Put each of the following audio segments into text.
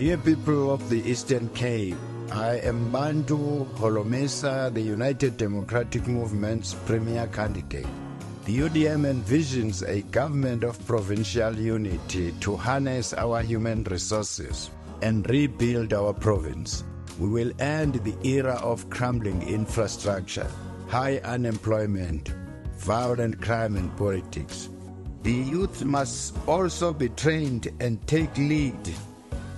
Dear people of the Eastern Cape, I am Bantu Holomesa, the United Democratic Movement's premier candidate. The UDM envisions a government of provincial unity to harness our human resources and rebuild our province. We will end the era of crumbling infrastructure, high unemployment, violent crime and politics. The youth must also be trained and take lead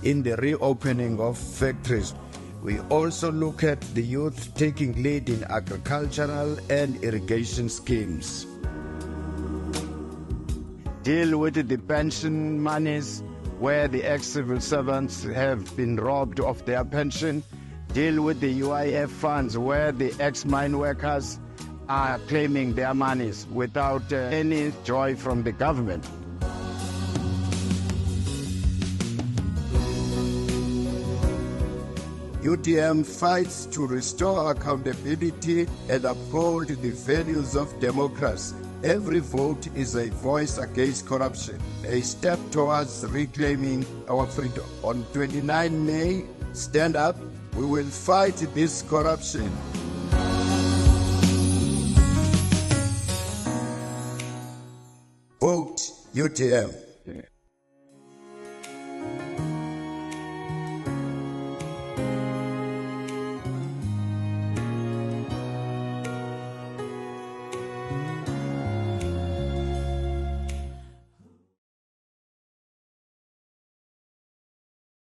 in the reopening of factories. We also look at the youth taking lead in agricultural and irrigation schemes. Deal with the pension monies where the ex-civil servants have been robbed of their pension. Deal with the UIF funds where the ex-mine workers are claiming their monies without any joy from the government. UDM fights to restore accountability and uphold the values of democracy. Every vote is a voice against corruption, a step towards reclaiming our freedom. On 29 May, stand up. We will fight this corruption. Vote UDM.